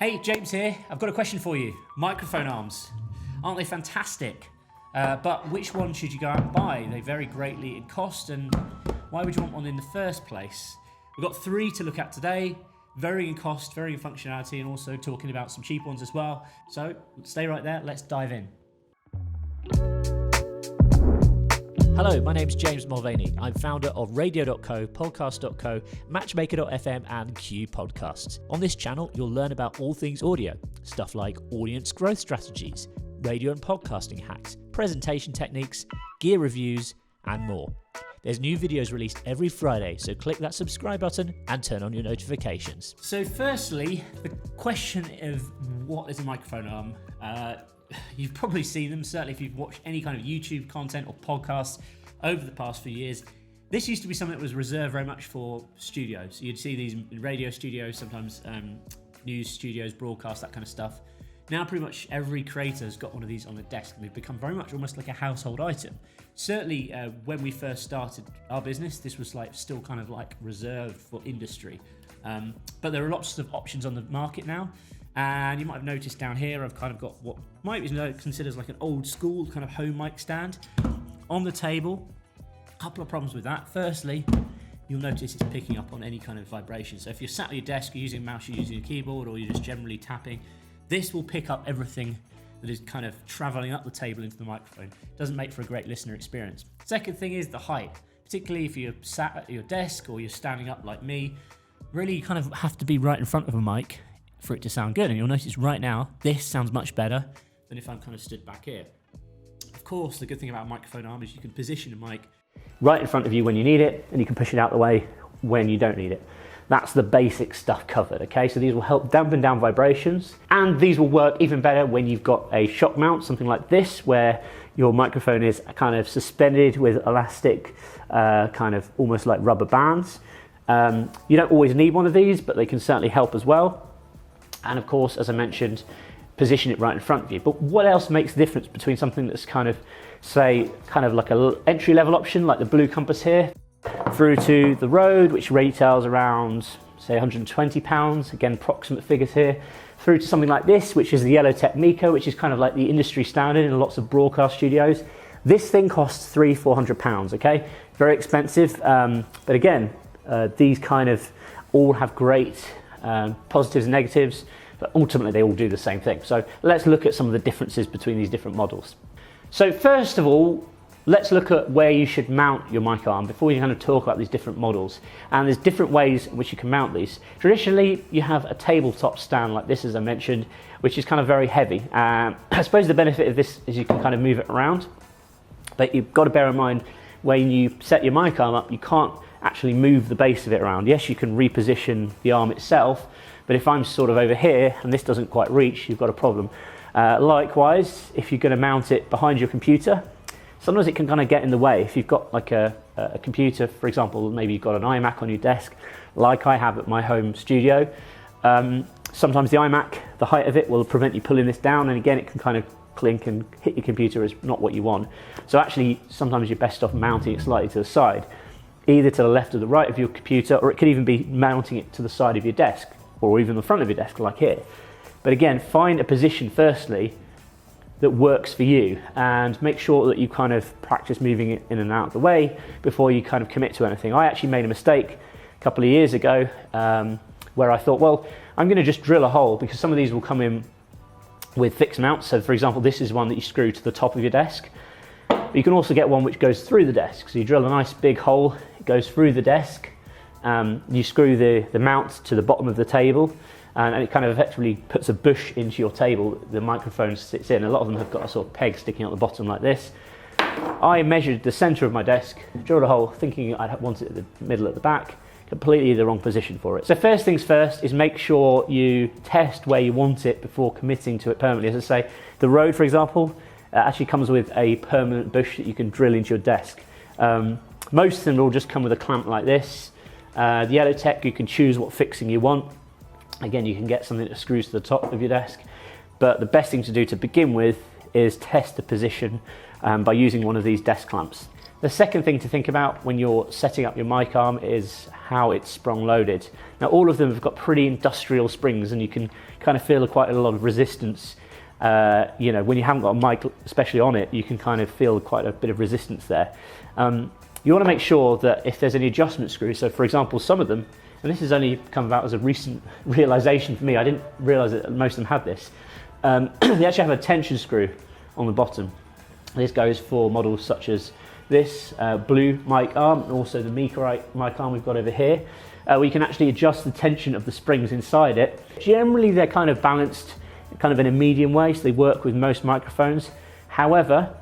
Hey, James here. I've got a question for you. Microphone arms. Aren't they fantastic? But which one should you go out and buy? They vary greatly in cost, and why would you want one in the first place? We've got three to look at today, varying in cost, varying in functionality, and also talking about some cheap ones as well. So stay right there, let's dive in. Hello, my name's James Mulvaney. I'm founder of Radio.co, Podcast.co, Matchmaker.fm and Q Podcasts. On this channel, you'll learn about all things audio, stuff like audience growth strategies, radio and podcasting hacks, presentation techniques, gear reviews, and more. There's new videos released every Friday, so click that subscribe button and turn on your notifications. So firstly, the question of what is a microphone arm? You've probably seen them, certainly if you've watched any kind of YouTube content or podcasts over the past few years. This used to be something that was reserved very much for studios. You'd see these in radio studios, sometimes news studios, broadcast, that kind of stuff. Now pretty much every creator's got one of these on the desk, and they've become very much almost like a household item. Certainly when we first started our business, this was still kind of reserved for industry. But there are lots of options on the market now. And you might have noticed down here, I've kind of got what might be considered like an old school kind of home mic stand on the table. A couple of problems with that. Firstly, you'll notice it's picking up on any kind of vibration. So if you're sat at your desk, you're using a mouse, you're using a keyboard, or you're just generally tapping, this will pick up everything that is kind of traveling up the table into the microphone. Doesn't make for a great listener experience. Second thing is the height, particularly if you're sat at your desk or you're standing up like me. Really, you kind of have to be right in front of a mic for it to sound good, and you'll notice right now this sounds much better than if I'm kind of stood back here. Of course, the good thing about a microphone arm is you can position a mic right in front of you when you need it, and you can push it out the way when you don't need it. That's the basic stuff covered, okay? So these will help dampen down vibrations, and these will work even better when you've got a shock mount, something like this, where your microphone is kind of suspended with elastic, kind of almost like rubber bands. You don't always need one of these, but they can certainly help as well. And of course, as I mentioned, position it right in front of you. But what else makes the difference between something that's kind of, say, kind of like an entry-level option, like the blue Compass here, through to the Røde, which retails around, say, £120, again, approximate figures here, through to something like this, which is the Yellowtec Mika, which is kind of like the industry standard in lots of broadcast studios. This thing costs £300-400, okay? Very expensive, but again, these kind of all have great positives and negatives, but ultimately they all do the same thing. So let's look at some of the differences between these different models. So first of all, let's look at where you should mount your mic arm before we kind of talk about these different models. And there's different ways in which you can mount these. Traditionally, you have a tabletop stand like this, as I mentioned, which is kind of very heavy. I suppose the benefit of this is you can kind of move it around, but you've got to bear in mind when you set your mic arm up, you can't actually move the base of it around. Yes, you can reposition the arm itself, but if I'm sort of over here and this doesn't quite reach, you've got a problem. Likewise, if you're going to mount it behind your computer, sometimes it can kind of get in the way. If you've got like a computer, for example, maybe you've got an iMac on your desk, like I have at my home studio, sometimes the iMac, the height of it will prevent you pulling this down, and again, it can kind of clink and hit your computer is not what you want. So actually, sometimes you're best off mounting it slightly to the side, either to the left or the right of your computer, or it could even be mounting it to the side of your desk, or even the front of your desk, like here. But again, find a position firstly that works for you, and make sure that you kind of practice moving it in and out of the way before you kind of commit to anything. I actually made a mistake a couple of years ago where I thought, well, I'm going to just drill a hole, because some of these will come in with fixed mounts. So for example, this is one that you screw to the top of your desk. But you can also get one which goes through the desk. So you drill a nice big hole, it goes through the desk, you screw the mount to the bottom of the table, and it kind of effectively puts a bush into your table the microphone sits in. A lot of them have got a sort of peg sticking out the bottom like this. I measured the center of my desk, drilled a hole thinking I'd want it at the middle at the back, completely the wrong position for it. So first things first is make sure you test where you want it before committing to it permanently. As I say, the Røde, for example, actually comes with a permanent bush that you can drill into your desk. Most of them will just come with a clamp like this. The Yellowtec, you can choose what fixing you want. Again, you can get something that screws to the top of your desk, but the best thing to do to begin with is test the position by using one of these desk clamps. The second thing to think about when you're setting up your mic arm is how it's sprung loaded. Now all of them have got pretty industrial springs, and you can kind of feel quite a lot of resistance. When you haven't got a mic especially on it, you can kind of feel quite a bit of resistance there. You want to make sure that if there's any adjustment screws, so for example some of them, and this has only come about as a recent realization for me, I didn't realize that most of them had this, they actually have a tension screw on the bottom. This goes for models such as this blue mic arm, and also the Mika mic arm we've got over here, where you can actually adjust the tension of the springs inside it. Generally they're kind of balanced kind of in a medium way, so they work with most microphones. However,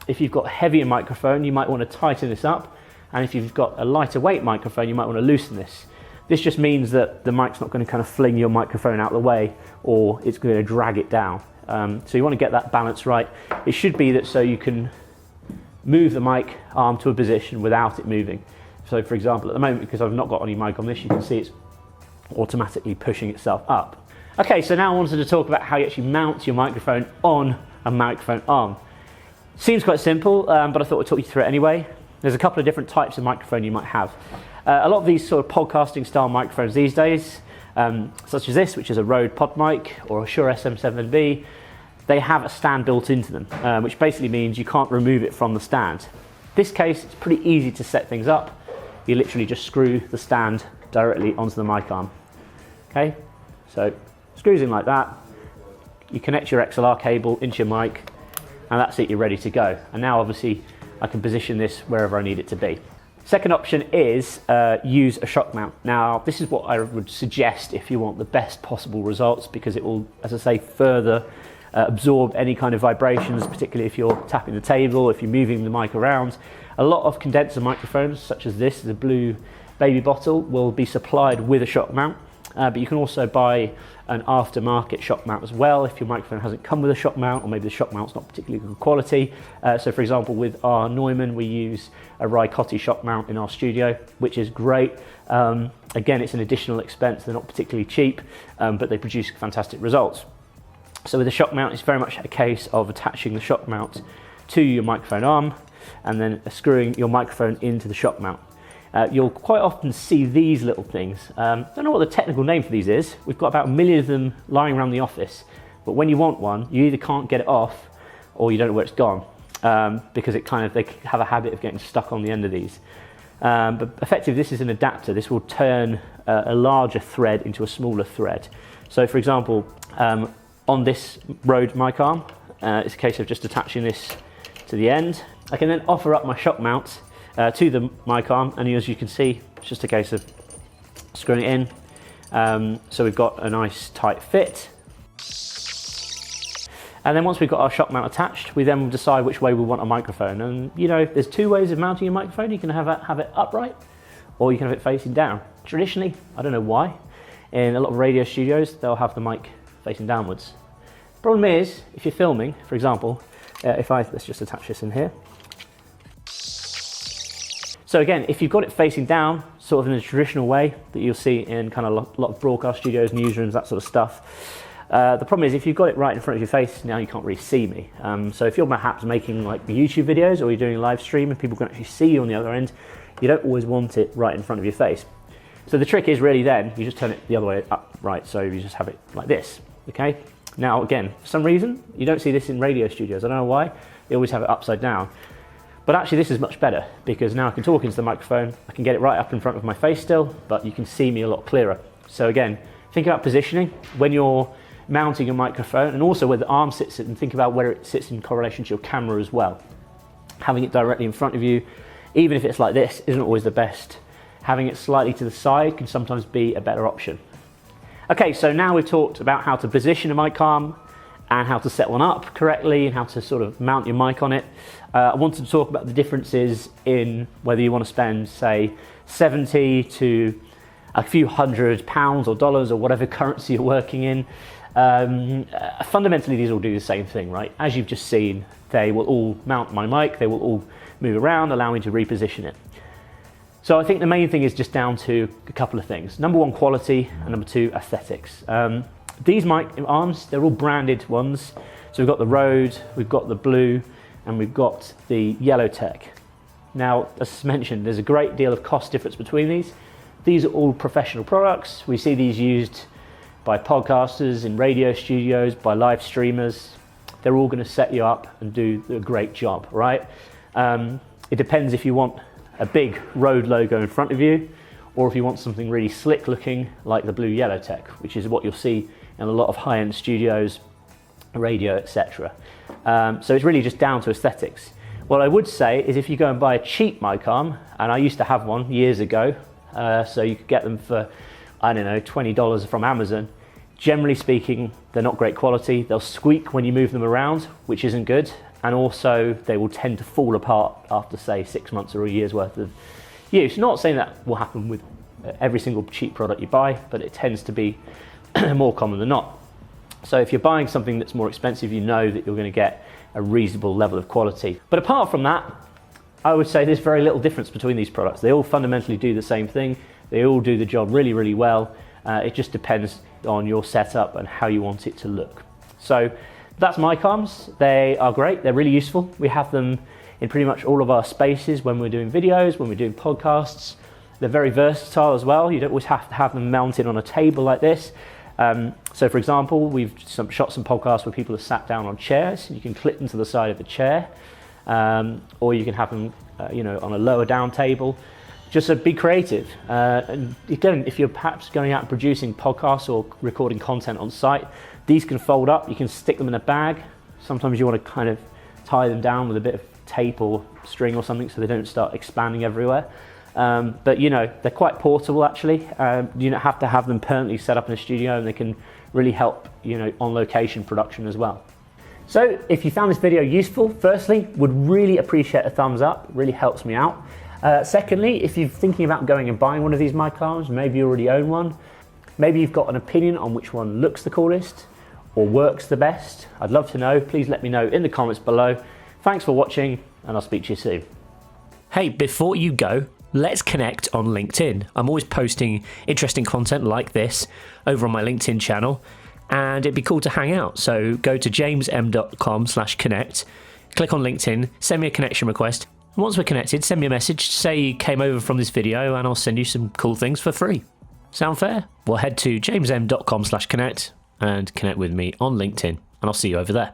if you've got a heavier microphone, you might want to tighten this up, and if you've got a lighter weight microphone, you might want to loosen this. This just means that the mic's not going to kind of fling your microphone out of the way, or it's going to drag it down. So you want to get that balance right. It should be that so you can move the mic arm to a position without it moving. So for example, at the moment, because I've not got any mic on this, you can see it's automatically pushing itself up. Okay, so now I wanted to talk about how you actually mount your microphone on a microphone arm. Seems quite simple, but I thought I'd talk you through it anyway. There's a couple of different types of microphone you might have. A lot of these sort of podcasting style microphones these days, such as this, which is a Røde pod mic, or a Shure SM7B, they have a stand built into them, which basically means you can't remove it from the stand. In this case, it's pretty easy to set things up. You literally just screw the stand directly onto the mic arm. Okay, so screws in like that. You connect your XLR cable into your mic, and that's it, you're ready to go. And now obviously I can position this wherever I need it to be. Second option is use a shock mount. Now this is what I would suggest if you want the best possible results, because it will, as I say, further absorb any kind of vibrations, particularly if you're tapping the table, if you're moving the mic around. A lot of condenser microphones, such as this, the blue baby bottle, will be supplied with a shock mount, but you can also buy an aftermarket shock mount as well if your microphone hasn't come with a shock mount, or maybe the shock mount's not particularly good quality. So for example, with our Neumann, we use a Ricotti shock mount in our studio, which is great. Again, it's an additional expense, they're not particularly cheap, but they produce fantastic results. So with a shock mount, it's very much a case of attaching the shock mount to your microphone arm and then screwing your microphone into the shock mount. You'll quite often see these little things. I don't know what the technical name for these is. We've got about a million of them lying around the office, but when you want one, you either can't get it off or you don't know where it's gone, because they have a habit of getting stuck on the end of these. But effectively, this is an adapter. This will turn a larger thread into a smaller thread. So for example, on this Røde mic arm, it's a case of just attaching this to the end. I can then offer up my shock mount to the mic arm, and as you can see, it's just a case of screwing it in. So we've got a nice tight fit. And then once we've got our shock mount attached, we then will decide which way we want our microphone. And you know, there's two ways of mounting a microphone. You can have it upright, or you can have it facing down. Traditionally, I don't know why, in a lot of radio studios, they'll have the mic facing downwards. Problem is, if you're filming, for example, let's just attach this in here. So again, if you've got it facing down, sort of in a traditional way that you'll see in kind of a lot of broadcast studios, newsrooms, that sort of stuff, the problem is if you've got it right in front of your face, now you can't really see me. So if you're perhaps making like YouTube videos, or you're doing a live stream and people can actually see you on the other end, you don't always want it right in front of your face. So the trick is really then, you just turn it the other way up, right? So you just have it like this, okay? Now again, for some reason, you don't see this in radio studios. I don't know why, they always have it upside down. But actually this is much better, because now I can talk into the microphone, I can get it right up in front of my face still, but you can see me a lot clearer. So again, think about positioning when you're mounting a microphone, and also where the arm sits, and think about where it sits in correlation to your camera as well. Having it directly in front of you, even if it's like this, isn't always the best. Having it slightly to the side can sometimes be a better option. Okay, so now we've talked about how to position a mic arm, and how to set one up correctly, and how to sort of mount your mic on it. I wanted to talk about the differences in whether you want to spend, say, 70 to a few £100 or dollars, or whatever currency you're working in. Fundamentally, these all do the same thing, right? As you've just seen, they will all mount my mic, they will all move around, allow me to reposition it. So I think the main thing is just down to a couple of things. Number one, quality, and number two, aesthetics. These mic arms, they're all branded ones. So we've got the Røde, we've got the blue, and we've got the Yellowtec. Now, as mentioned, there's a great deal of cost difference between these. These are all professional products. We see these used by podcasters, in radio studios, by live streamers. They're all going to set you up and do a great job, right? It depends if you want a big Rode logo in front of you, or if you want something really slick looking like the blue Yellowtec, which is what you'll see in a lot of high-end studios, radio, etc. So it's really just down to aesthetics. What I would say is if you go and buy a cheap mic arm, and I used to have one years ago, so you could get them for, I don't know, $20 from Amazon. Generally speaking, they're not great quality. They'll squeak when you move them around, which isn't good. And also they will tend to fall apart after, say, 6 months or a year's worth of use. Not saying that will happen with every single cheap product you buy, but it tends to be more common than not. So if you're buying something that's more expensive, you know that you're going to get a reasonable level of quality. But apart from that, I would say there's very little difference between these products. They all fundamentally do the same thing. They all do the job really, really well. It just depends on your setup and how you want it to look. So that's mic arms. They are great. They're really useful. We have them in pretty much all of our spaces when we're doing videos, when we're doing podcasts. They're very versatile as well. You don't always have to have them mounted on a table like this. So for example, we've shot some podcasts where people have sat down on chairs. You can clip them to the side of the chair, or you can have them on a lower down table. Just be creative. And again, if you're perhaps going out and producing podcasts or recording content on site, these can fold up. You can stick them in a bag. Sometimes you want to kind of tie them down with a bit of tape or string or something so they don't start expanding everywhere. But they're quite portable actually. You don't have to have them permanently set up in a studio, and they can really help on location production as well. So if you found this video useful, firstly, would really appreciate a thumbs up. It really helps me out. Secondly, if you're thinking about going and buying one of these mic arms, maybe you already own one, maybe you've got an opinion on which one looks the coolest or works the best, I'd love to know. Please let me know in the comments below. Thanks for watching, and I'll speak to you soon. Hey, before you go, let's connect on LinkedIn. I'm always posting interesting content like this over on my LinkedIn channel, and it'd be cool to hang out. So go to jamesm.com/connect, click on LinkedIn, send me a connection request. And once we're connected, send me a message, say you came over from this video, and I'll send you some cool things for free. Sound fair? Well, head to jamesm.com/connect and connect with me on LinkedIn, and I'll see you over there.